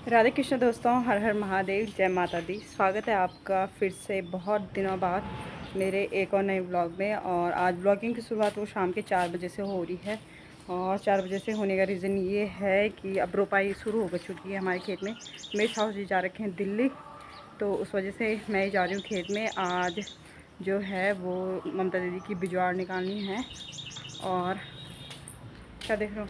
राधे कृष्ण दोस्तों, हर हर महादेव, जय माता दी। स्वागत है आपका फिर से बहुत दिनों बाद मेरे एक और नए ब्लॉग में। और आज ब्लॉगिंग की शुरुआत वो शाम के 4 बजे से हो रही है। और 4 बजे से होने का रीज़न ये है कि अब रोपाई शुरू हो चुकी है हमारे खेत में। मेरे साहू जी जा रखे हैं दिल्ली, तो उस वजह से मैं ही जा रही हूँ खेत में। आज जो है वो ममता दीदी की बिजवाड़ निकालनी है। और क्या देख रहे हो?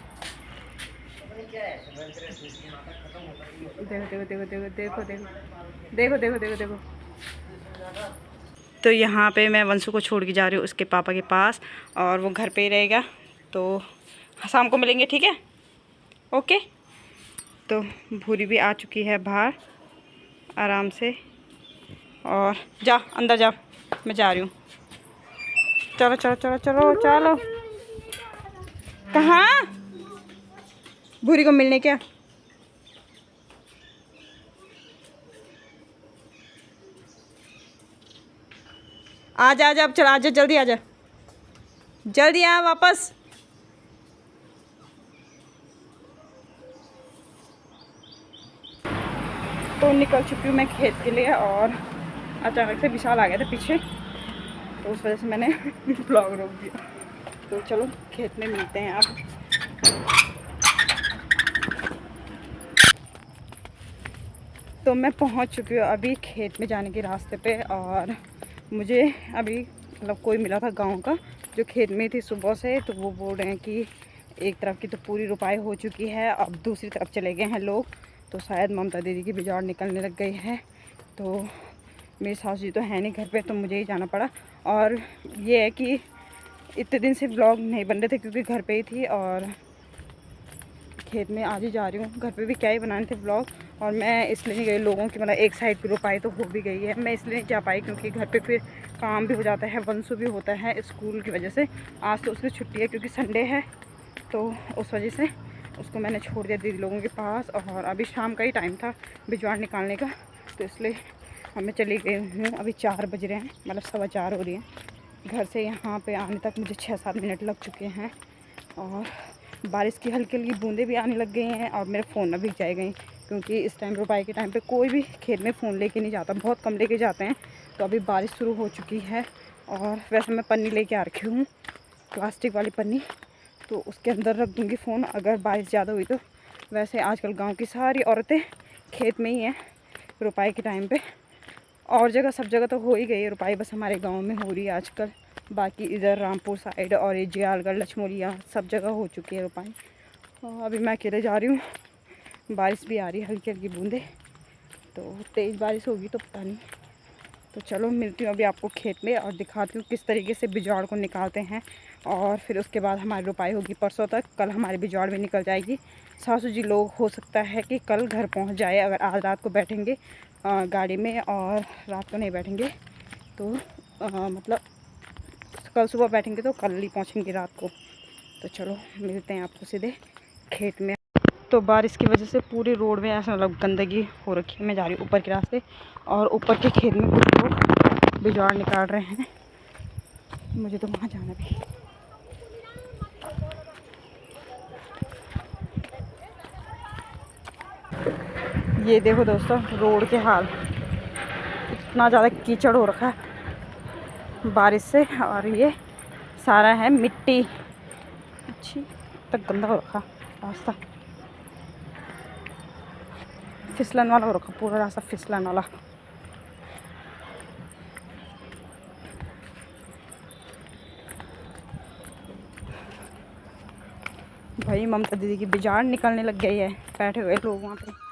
देखो देखो देखो देखो देखो देखो देखो देखो देखो देखो। तो यहाँ पे मैं वंशु को छोड़ के जा रही हूँ उसके पापा के पास, और वो घर पे ही रहेगा। तो शाम को मिलेंगे, ठीक है? ओके। तो भूरी भी आ चुकी है बाहर आराम से। और जा अंदर जा, मैं जा रही हूँ। चलो चलो चलो चलो चलो। कहाँ? भूरी को मिलने क्या? आ जा अब, चल आ जा, जल्दी आ जा, जल्दी आ वापस। तो निकल चुकी हूँ मैं खेत के लिए, और अचानक से विशाल आ गया था पीछे, तो उस वजह से मैंने ब्लॉग रोक दिया। तो चलो खेत में मिलते हैं आप। तो मैं पहुंच चुकी हूँ अभी खेत में जाने के रास्ते पे। और मुझे अभी मतलब कोई मिला था गांव का, जो खेत में थी सुबह से। तो वो बोल रहे हैं कि एक तरफ की तो पूरी रुपाई हो चुकी है, अब दूसरी तरफ चले गए हैं लोग। तो शायद ममता दीदी की बिजौड़ निकलने लग गई है। तो मेरी सास जी तो है नहीं घर पे, तो मुझे ही जाना पड़ा। और ये है कि इतने दिन से व्लॉग नहीं बन रहे थे क्योंकि घर पे ही थी, और खेत में आज ही जा रही हूँ। घर पे भी क्या ही बनाने थे व्लॉग। और मैं इसलिए नहीं गई, लोगों की मतलब एक साइड की रुपाई तो हो भी गई है, मैं इसलिए नहीं जा पाई क्योंकि घर पे फिर काम भी हो जाता है, वंशु भी होता है स्कूल की वजह से। आज तो उसकी छुट्टी है क्योंकि संडे है, तो उस वजह से उसको मैंने छोड़ दिया दीदी लोगों के पास। और अभी शाम का ही टाइम था बिजवाड़ निकालने का, तो इसलिए मैं चली गई हूँ। अभी 4 बज रहे हैं, मतलब 4:15 हो रही हैं। घर से यहाँ पे आने तक मुझे 6-7 मिनट लग चुके हैं। और बारिश की हल्की हल्की बूंदें भी आने लग गई हैं, और मेरे फ़ोन में भीग जाए गए क्योंकि इस टाइम रुपाई के टाइम पे कोई भी खेत में फ़ोन लेके नहीं जाता, बहुत कम लेके जाते हैं। तो अभी बारिश शुरू हो चुकी है। और वैसे मैं पन्नी लेके आ रखी हूँ, प्लास्टिक वाली पन्नी, तो उसके अंदर रख दूँगी फ़ोन अगर बारिश ज़्यादा हुई तो। वैसे आजकल गाँव की सारी औरतें खेत में ही हैं रुपाई के टाइम पे। और जगह सब जगह तो हो ही गई है रुपाई, बस हमारे गांव में हो रही है आजकल। बाकी इधर रामपुर साइड और ये जियालगढ़ लछमोलिया सब जगह हो चुकी है रुपाई। और अभी मैं अकेले जा रही हूँ, बारिश भी आ रही है हल्की हल्की बूंदे, तो तेज़ बारिश होगी तो पता नहीं। तो चलो मिलती हूँ अभी आपको खेत में और दिखाती हूँ किस तरीके से बिजौड़ को निकालते हैं। और फिर उसके बाद हमारी रुपाई होगी परसों तक, कल हमारी बिजौड़ भी निकल जाएगी। सासू जी लोग हो सकता है कि कल घर पहुँच जाए, अगर आज रात को बैठेंगे गाड़ी में और रात को नहीं बैठेंगे तो मतलब कल सुबह बैठेंगे तो कल ही पहुँचेंगे रात को। तो चलो मिलते हैं आपको सीधे खेत में। तो बारिश की वजह से पूरी रोड में ऐसा मतलब गंदगी हो रखी है। मैं जा रही हूँ ऊपर के रास्ते, और ऊपर के खेत में कुछ लोग बिजौड़ निकाल रहे हैं, मुझे तो वहाँ जाना भी। ये देखो दोस्तों रोड के हाल, इतना ज़्यादा कीचड़ हो रखा है बारिश से। और ये सारा है मिट्टी, अच्छी तक गंदा हो रखा रास्ता, फिसलन वाला हो रखा पूरा रास्ता, फिसलन वाला। भाई ममता दीदी की बिजाड़ निकलने लग गई है, बैठे हुए लोग वहाँ पे।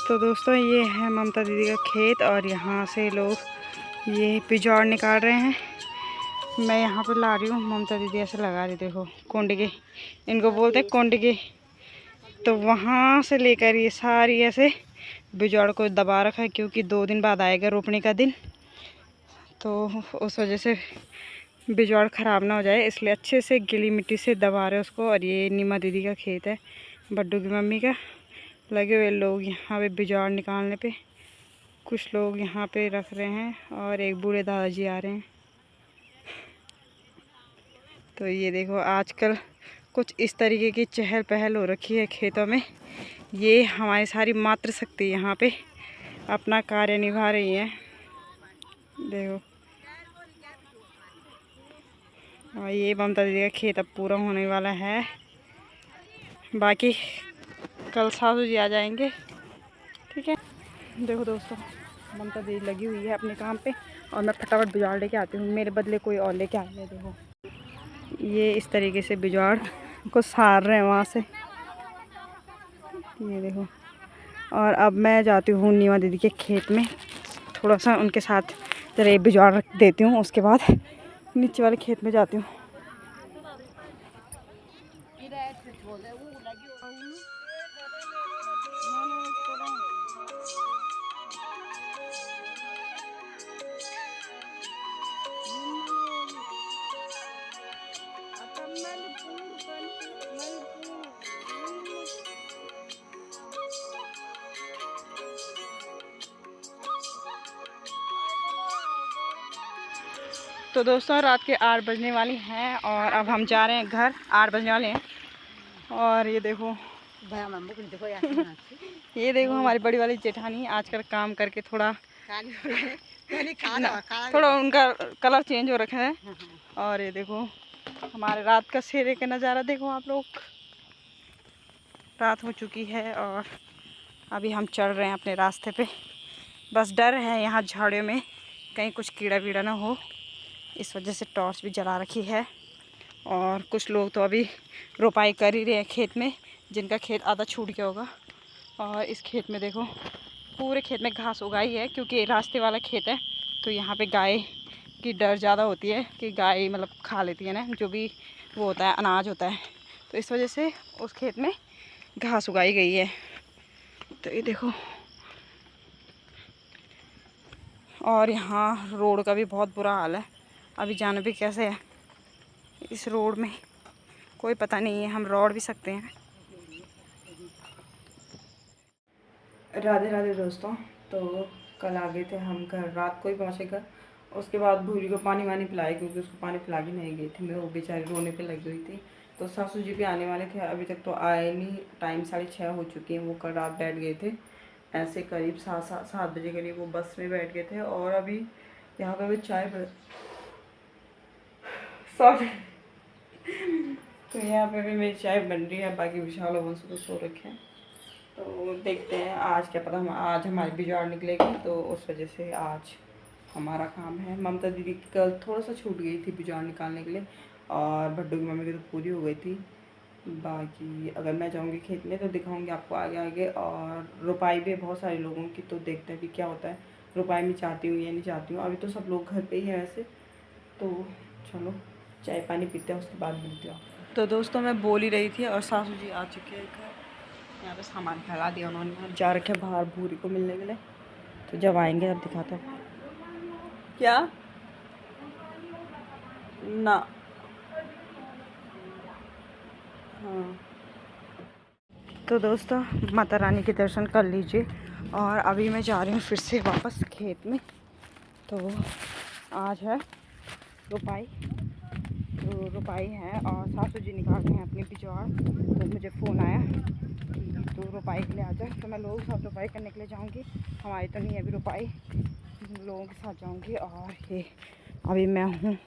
तो दोस्तों ये है ममता दीदी का खेत और यहाँ से लोग ये बिजौड़ निकाल रहे हैं। मैं यहाँ पर ला रही हूँ, ममता दीदी ऐसे लगा रही, देखो कोंडगे, इनको बोलते हैं कोंडगे। तो वहाँ से लेकर ये सारी ऐसे बिजौड़ को दबा रखा है, क्योंकि 2 दिन बाद आएगा रोपने का दिन, तो उस वजह से बिजौड़ ख़राब ना हो जाए, इसलिए अच्छे से गीली मिट्टी से दबा रहे हैं उसको। और ये नीमा दीदी का खेत है, बड्डू की मम्मी का। लगे हुए लोग यहाँ पे बिजौड़ निकालने पे, कुछ लोग यहाँ पे रख रहे हैं और एक बूढ़े दादाजी आ रहे हैं। तो ये देखो आजकल कुछ इस तरीके की चहल पहल हो रखी है खेतों में। ये हमारी सारी मातृशक्ति यहाँ पे अपना कार्य निभा रही है, देखो। और ये ममता दीदी का खेत अब पूरा होने वाला है, बाकी कल सासू जी आ जाएंगे, ठीक है। देखो दोस्तों ममता दीदी लगी हुई है अपने काम पे और मैं फटाफट बिजौड़ लेके आती हूँ, मेरे बदले कोई और लेके आ गया। देखो ये इस तरीके से बिजौड़ को सार रहे हैं वहाँ से, ये देखो। और अब मैं जाती हूँ नीमा दीदी के खेत में, थोड़ा सा उनके साथ जरा ये बिजौड़ रख देती हूँ, उसके बाद नीचे वाले खेत में जाती हूँ। तो दोस्तों रात के 8 बजने वाली हैं और अब हम जा रहे हैं घर, 8 बजने वाले हैं। और ये देखो ये देखो हमारी बड़ी वाली जेठानी आजकल काम करके थोड़ा उनका कलर चेंज हो रखा है। और ये देखो हमारे रात का सेरे का नज़ारा देखो आप लोग। रात हो चुकी है और अभी हम चल रहे हैं अपने रास्ते पे। बस डर है यहाँ झाड़ियों में कहीं कुछ कीड़ा वीड़ा ना हो, इस वजह से टॉर्च भी जला रखी है। और कुछ लोग तो अभी रोपाई कर ही रहे हैं खेत में, जिनका खेत आधा छूट गया होगा। और इस खेत में देखो पूरे खेत में घास उगाई है, क्योंकि रास्ते वाला खेत है, तो यहाँ पे गाय की डर ज़्यादा होती है कि गाय मतलब खा लेती है ना, जो भी वो होता है अनाज होता है, तो इस वजह से उस खेत में घास उगाई गई है। तो ये देखो, और यहाँ रोड का भी बहुत बुरा हाल है, अभी जाना भी कैसे है इस रोड में कोई पता नहीं है, हम रोड भी सकते हैं। राधे राधे दोस्तों। तो कल आ गए थे हम घर, रात को ही पहुँचे घर। उसके बाद भूरी को पानी वानी पिलाया, क्योंकि उसको पानी पिला के नहीं गई थी मैं, वो बेचारी रोने पे लगी हुई थी। तो सासू जी भी आने वाले थे, अभी तक तो आए नहीं, टाइम 6:30 हो चुकी है। वो कल रात बैठ गए थे ऐसे करीब 7 बजे करीब वो बस में बैठ गए थे। और अभी यहाँ पे चाय सॉरी तो यहाँ पे भी मेरी चाय बन रही है, बाकी विशाल और वंशु तो सो रखे हैं। तो देखते हैं आज क्या पता, हम आज हमारी बिजौड़ निकलेगी, तो उस वजह से आज हमारा काम है। ममता दीदी कल थोड़ा सा छूट गई थी बिजौड़ निकालने के लिए, और भड्डू की मम्मी की तो पूरी हो गई थी। बाकी अगर मैं जाऊँगी खेत में तो दिखाऊँगी आपको आगे आगे। और रुपाई भी बहुत सारे लोगों की, तो देखते हैं कि क्या होता है, रुपाई में चाहती हूँ या नहीं चाहती हूँ। अभी तो सब लोग घर पे ही हैं वैसे, तो चलो चाय पानी पीते हैं, उसके बाद मिलते हैं। तो दोस्तों मैं बोल ही रही थी और सासू जी आ चुके हैं घर। यहाँ पे सामान फैला दिया उन्होंने, जा रखे बाहर भूरी को मिलने के लिए, तो जब आएंगे तब दिखाते हैं। क्या ना, हाँ। तो दोस्तों माता रानी के दर्शन कर लीजिए, और अभी मैं जा रही हूँ फिर से वापस खेत में। तो आज है रुपाई, तो रुपाई है और सासू जी निकाल रहे हैं अपनी बिजौड़। तो मुझे फ़ोन आया कि तो रुपाई के लिए आ जाए, तो मैं लोगों के साथ रुपाई करने के लिए जाऊंगी। हमारी तो नहीं अभी रुपाई, लोगों के साथ जाऊंगी। और ये अभी मैं हूँ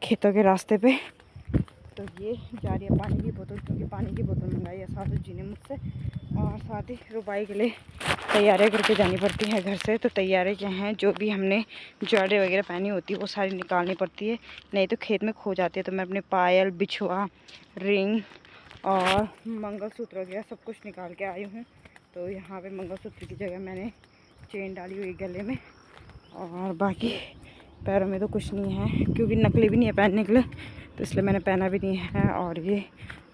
खेतों के रास्ते पे, तो ये जा रही है पानी की बोतल, क्योंकि पानी की बोतल मंगाई है सासू जी ने मुझसे। और साथ ही रुपाई के लिए तैयारियाँ करके जानी पड़ती है घर से। तो तैयारियाँ क्या हैं, जो भी हमने जड़ें वगैरह पहनी होती है वो सारी निकालनी पड़ती है, नहीं तो खेत में खो जाती है। तो मैं अपने पायल, बिछुआ, रिंग और मंगलसूत्र वगैरह सब कुछ निकाल के आई हूँ। तो यहाँ पे मंगलसूत्र की जगह मैंने चेन डाली हुई गले में, और बाकी पैरों में तो कुछ नहीं है क्योंकि नकली भी नहीं है पहनने के लिए, तो इसलिए मैंने पहना भी नहीं है। और ये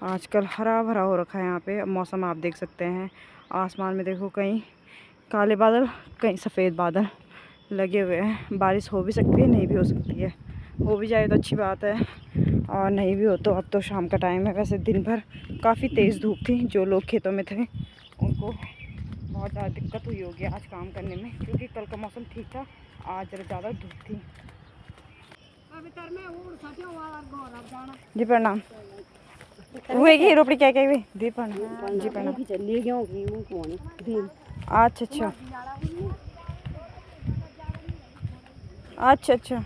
आजकल हरा भरा हो रखा है यहाँ पे। मौसम आप देख सकते हैं, आसमान में देखो कहीं काले बादल कहीं सफ़ेद बादल लगे हुए हैं। बारिश हो भी सकती है, नहीं भी हो सकती है। हो भी जाए तो अच्छी बात है, और नहीं भी हो तो अब तो शाम का टाइम है। वैसे दिन भर काफ़ी तेज़ धूप थी, जो लोग खेतों में थे उनको बहुत ज़्यादा दिक्कत हुई होगी आज काम करने में, क्योंकि कल का मौसम ठीक था, आज ज़्यादा धूप थी। जी प्रणाम। हुए की रोपड़ी क्या क्या हुई दी प्रणाम जी प्रणाम। अच्छा अच्छा अच्छा अच्छा।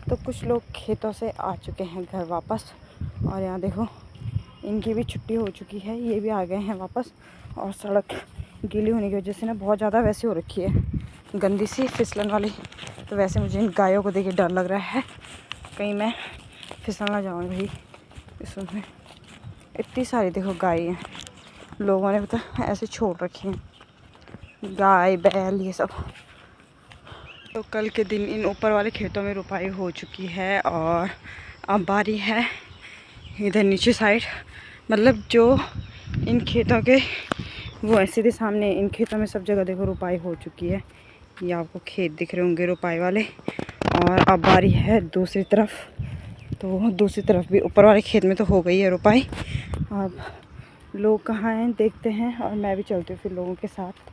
तो कुछ लोग खेतों से आ चुके हैं घर वापस, और यहाँ देखो इनकी भी छुट्टी हो चुकी है, ये भी आ गए हैं वापस। और सड़क गीली होने की वजह से ना बहुत ज़्यादा वैसे हो रखी है, गंदी सी फिसलन वाली। तो वैसे मुझे इन गायों को देख के डर लग रहा है, कहीं मैं फिसल ना जाऊँ भाई इसमें। इतनी सारी देखो गाय हैं, लोगों ने पता ऐसे छोड़ रखी हैं, गाय बैल ये सब। तो कल के दिन इन ऊपर वाले खेतों में रुपाई हो चुकी है, और अब बारी है इधर नीचे साइड, मतलब जो इन खेतों के वो है सीधे सामने, इन खेतों में सब जगह देखो रुपाई हो चुकी है। ये आपको खेत दिख रहे होंगे रुपाई वाले। और अब बारी है दूसरी तरफ, तो दूसरी तरफ भी ऊपर वाले खेत में तो हो गई है रुपाई। अब लोग कहाँ हैं देखते हैं, और मैं भी चलती हूँ फिर लोगों के साथ।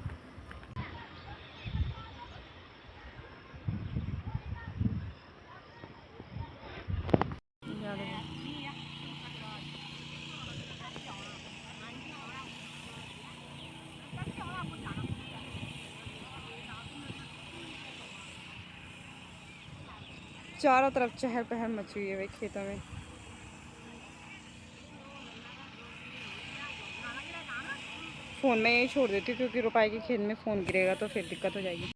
चारों तरफ चहल पहल मची हुई है वे खेतों में। फ़ोन में यही छोड़ देती हूँ क्योंकि रुपाई के खेत में फ़ोन गिरेगा तो फिर दिक्कत हो जाएगी।